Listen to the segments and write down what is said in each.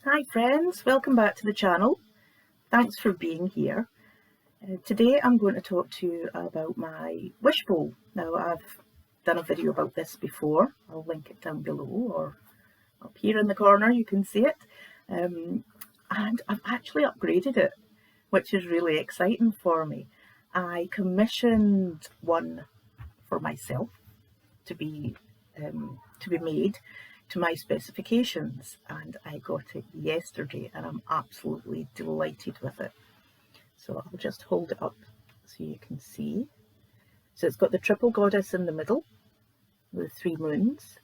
Hi friends, welcome back to the channel. Thanks for being here. Today I'm going to talk to you about my wish bowl. Now I've done a video about this before. I'll link it down below or up here in the corner, you can see it. And I've actually upgraded it, which is really exciting for me. I commissioned one for myself to be made to my specifications, and I got it yesterday and I'm absolutely delighted with it. So I'll just hold it up so you can see. So it's got the triple goddess in the middle with 3 moons,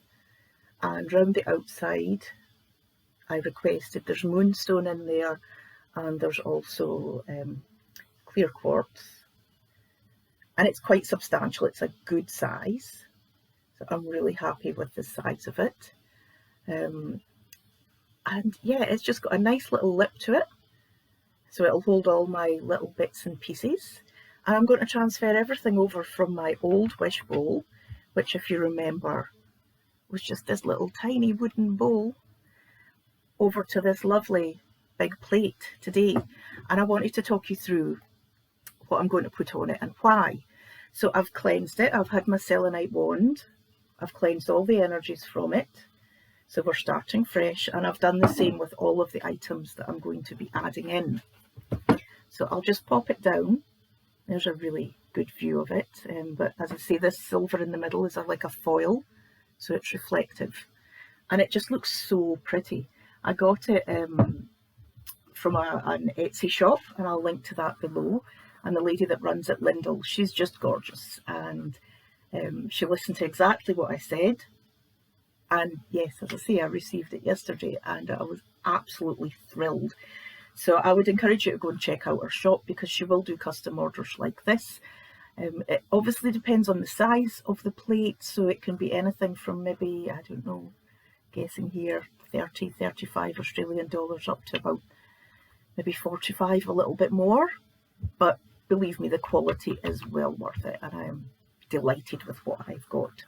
and round the outside I requested there's moonstone in there, and there's also clear quartz, and it's quite substantial. It's a good size, so I'm really happy with the size of it. And yeah, it's just got a nice little lip to it, so it'll hold all my little bits and pieces. And I'm going to transfer everything over from my old wish bowl, which, if you remember, was just this little tiny wooden bowl, over to this lovely big plate today. And I wanted to talk you through what I'm going to put on it and why. So I've cleansed it. I've had my selenite wand. I've cleansed all the energies from it. So we're starting fresh, and I've done the same with all of the items that I'm going to be adding in. So I'll just pop it down. There's a really good view of it, but as I say, this silver in the middle is like a foil, so it's reflective, and it just looks so pretty. I got it from an Etsy shop, and I'll link to that below. And the lady that runs it, Lyndall, she's just gorgeous, and she listened to exactly what I said. And yes, as I say, I received it yesterday and I was absolutely thrilled. So I would encourage you to go and check out her shop, because she will do custom orders like this. It obviously depends on the size of the plate, so it can be anything from maybe, I don't know, guessing here, 30, 35 Australian dollars up to about maybe 45, a little bit more. But believe me, the quality is well worth it, and I am delighted with what I've got.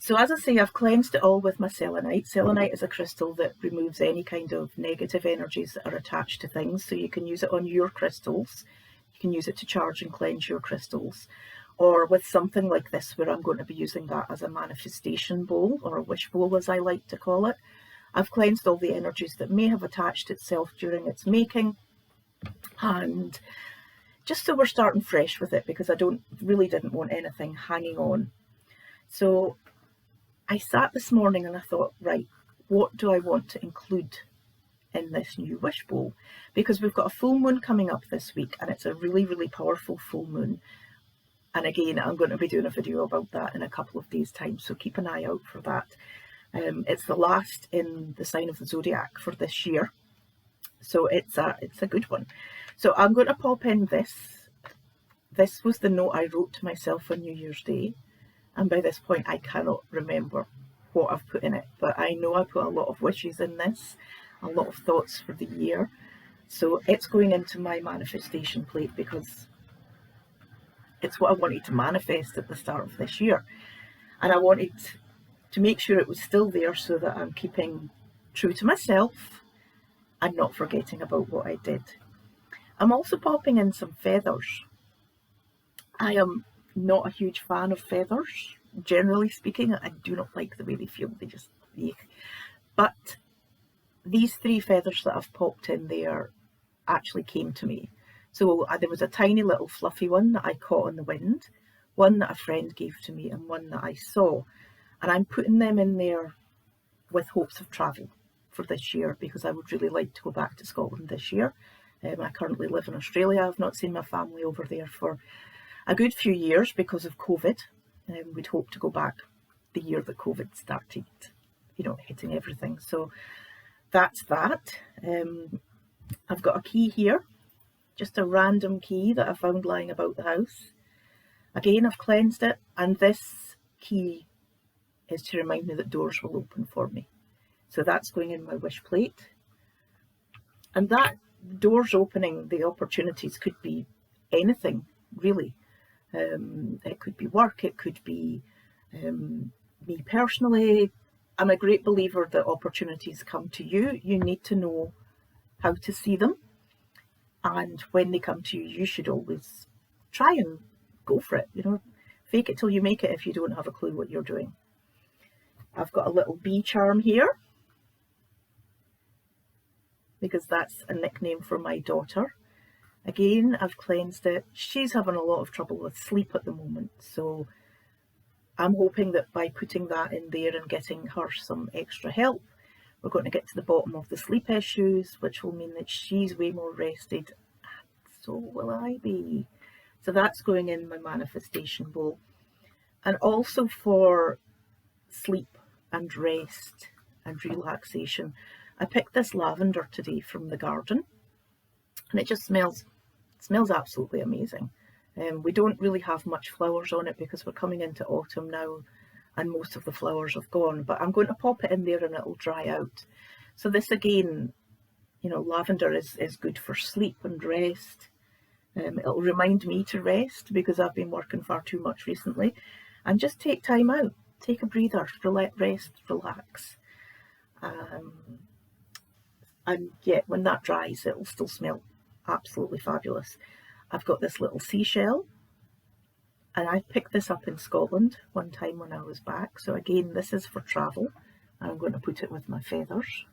So as I say, I've cleansed it all with my selenite. Selenite is a crystal that removes any kind of negative energies that are attached to things. So you can use it on your crystals. You can use it to charge and cleanse your crystals. Or with something like this, where I'm going to be using that as a manifestation bowl, or a wish bowl as I like to call it. I've cleansed all the energies that may have attached itself during its making. And just so we're starting fresh with it, because I really didn't want anything hanging on. So I sat this morning and I thought, right, what do I want to include in this new wish bowl? Because we've got a full moon coming up this week, and it's a really, really powerful full moon. And again, I'm going to be doing a video about that in a couple of days' time, so keep an eye out for that. It's the last in the sign of the zodiac for this year, so it's a good one. So I'm going to pop in this. This was the note I wrote to myself on New Year's Day. And by this point, I cannot remember what I've put in it, but I know I put a lot of wishes in this, a lot of thoughts for the year. So it's going into my manifestation plate, because it's what I wanted to manifest at the start of this year. And I wanted to make sure it was still there, so that I'm keeping true to myself and not forgetting about what I did. I'm also popping in some feathers. I am not a huge fan of feathers, generally speaking. I do not like the way they feel. They just, yuck. But these 3 feathers that I've popped in there actually came to me. So there was a tiny little fluffy one that I caught on the wind, one that a friend gave to me, and one that I saw. And I'm putting them in there with hopes of travel for this year, because I would really like to go back to Scotland this year. I currently live in Australia. I've not seen my family over there for a good few years because of COVID. We'd hoped to go back the year that COVID started, hitting everything. So that's that. I've got a key here, just a random key that I found lying about the house. Again, I've cleansed it, and this key is to remind me that doors will open for me. So that's going in my wish plate. And that doors opening, the opportunities could be anything, really. It could be work, it could be me personally. I'm a great believer that opportunities come to you. You need to know how to see them. And when they come to you, you should always try and go for it. You know, fake it till you make it if you don't have a clue what you're doing. I've got a little bee charm here, because that's a nickname for my daughter. Again, I've cleansed it. She's having a lot of trouble with sleep at the moment, so I'm hoping that by putting that in there and getting her some extra help, we're going to get to the bottom of the sleep issues, which will mean that she's way more rested, and so will I be. So that's going in my manifestation bowl. And also for sleep and rest and relaxation, I picked this lavender today from the garden, and it just smells absolutely amazing. We don't really have much flowers on it because we're coming into autumn now and most of the flowers have gone, but I'm going to pop it in there and it'll dry out. So this again, you know, lavender is good for sleep and rest. It'll remind me to rest because I've been working far too much recently, and just take time out, take a breather, rest, relax. And yet when that dries, it'll still smell absolutely fabulous. I've got this little seashell, and I picked this up in Scotland one time when I was back. So again, this is for travel. I'm going to put it with my feathers.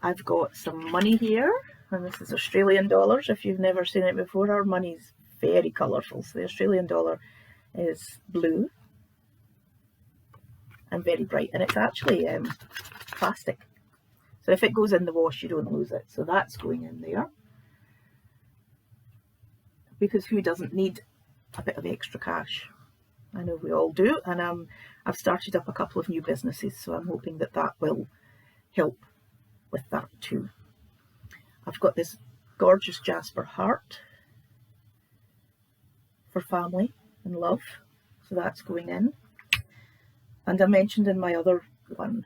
I've got some money here, and this is Australian dollars. If you've never seen it before, our money's very colourful. So the Australian dollar is blue and very bright, and it's actually plastic. So if it goes in the wash, you don't lose it. So that's going in there, because who doesn't need a bit of extra cash? I know we all do, and I've started up a couple of new businesses, so I'm hoping that that will help with that too. I've got this gorgeous jasper heart for family and love, so that's going in. And I mentioned in my other one,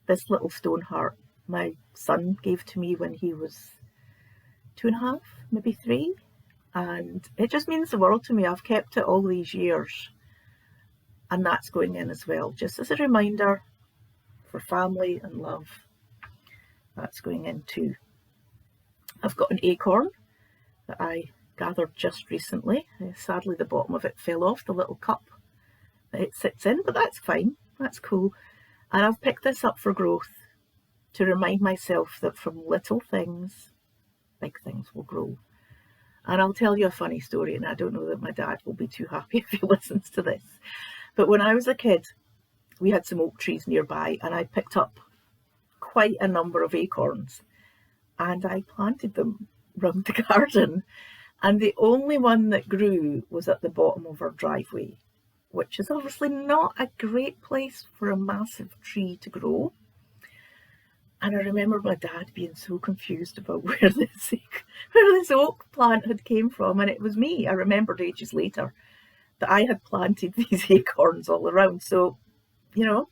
this little stone heart my son gave to me when he was 2.5, maybe 3, and it just means the world to me. I've kept it all these years, and that's going in as well, just as a reminder for family and love. That's going in too. I've got an acorn that I gathered just recently. Sadly, the bottom of it fell off the little cup that it sits in, but that's fine, that's cool. And I've picked this up for growth, to remind myself that from little things, big things will grow. And I'll tell you a funny story, and I don't know that my dad will be too happy if he listens to this. But when I was a kid, we had some oak trees nearby, and I picked up quite a number of acorns, and I planted them round the garden. And the only one that grew was at the bottom of our driveway, which is obviously not a great place for a massive tree to grow. And I remember my dad being so confused about where this oak plant had came from, and it was me. I remembered ages later that I had planted these acorns all around. So, you know,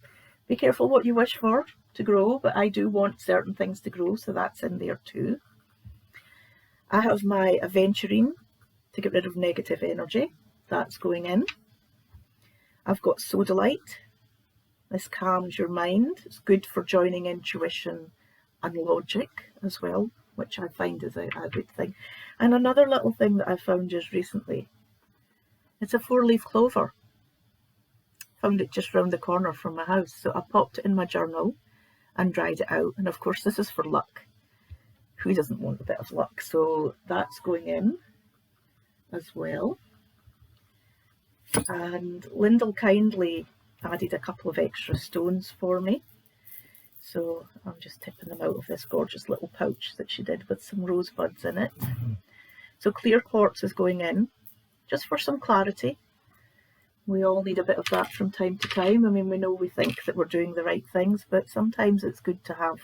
be careful what you wish for to grow, but I do want certain things to grow, so that's in there too. I have my aventurine to get rid of negative energy. That's going in. I've got sodalite. This calms your mind. It's good for joining intuition and logic as well, which I find is a good thing. And another little thing that I found just recently, it's a 4-leaf clover. Found it just round the corner from my house. So I popped it in my journal and dried it out. And of course, this is for luck. Who doesn't want a bit of luck? So that's going in as well. And Lyndall kindly added a couple of extra stones for me. So I'm just tipping them out of this gorgeous little pouch that she did with some rosebuds in it. So clear quartz is going in, just for some clarity. We all need a bit of that from time to time. I mean, we know we think that we're doing the right things, but sometimes it's good to have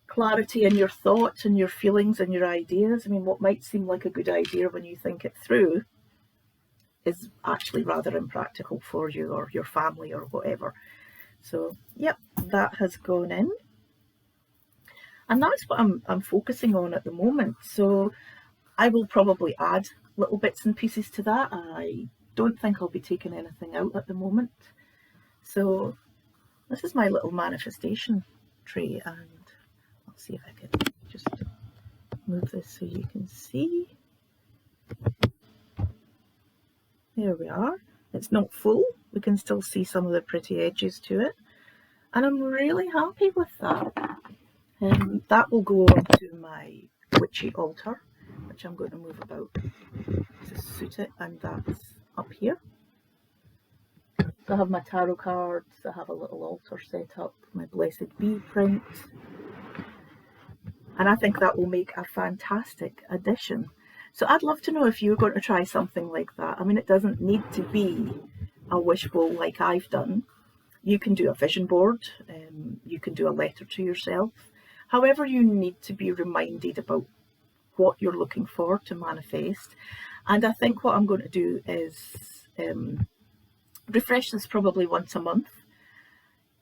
clarity in your thoughts and your feelings and your ideas. I mean, what might seem like a good idea when you think it through is actually rather impractical for you or your family or whatever. So yep, that has gone in, and that's what I'm focusing on at the moment. So I will probably add little bits and pieces to that. I don't think I'll be taking anything out at the moment. So this is my little manifestation tray, and I'll see if I can just move this so you can see. There we are. It's not full. We can still see some of the pretty edges to it. And I'm really happy with that. That will go onto my witchy altar, which I'm going to move about to suit it, and that's up here. So I have my tarot cards, I have a little altar set up, my Blessed Bee print, and I think that will make a fantastic addition. So I'd love to know if you're going to try something like that. I mean, it doesn't need to be a wish bowl like I've done. You can do a vision board, you can do a letter to yourself. However you need to be reminded about what you're looking for to manifest. And I think what I'm going to do is refresh this probably once a month,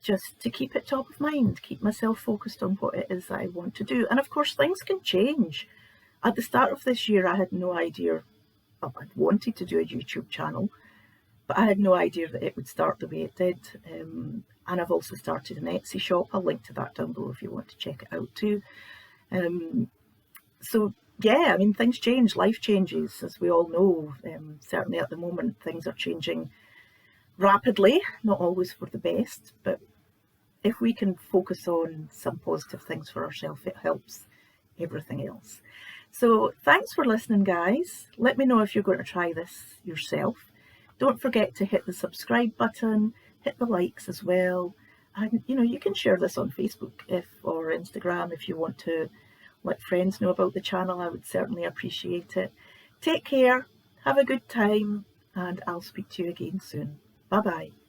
just to keep it top of mind, keep myself focused on what it is that I want to do. And of course, things can change. At the start of this year, I had no idea, well, I wanted to do a YouTube channel, but I had no idea that it would start the way it did. And I've also started an Etsy shop. I'll link to that down below if you want to check it out too. So yeah, I mean, things change, life changes, as we all know. Certainly at the moment, things are changing rapidly, not always for the best, but if we can focus on some positive things for ourselves, it helps everything else. So thanks for listening, guys. Let me know if you're going to try this yourself. Don't forget to hit the subscribe button, hit the likes as well, and you can share this on Facebook or Instagram if you want to let friends know about the channel. I would certainly appreciate it. Take care, have a good time, and I'll speak to you again soon. Bye bye.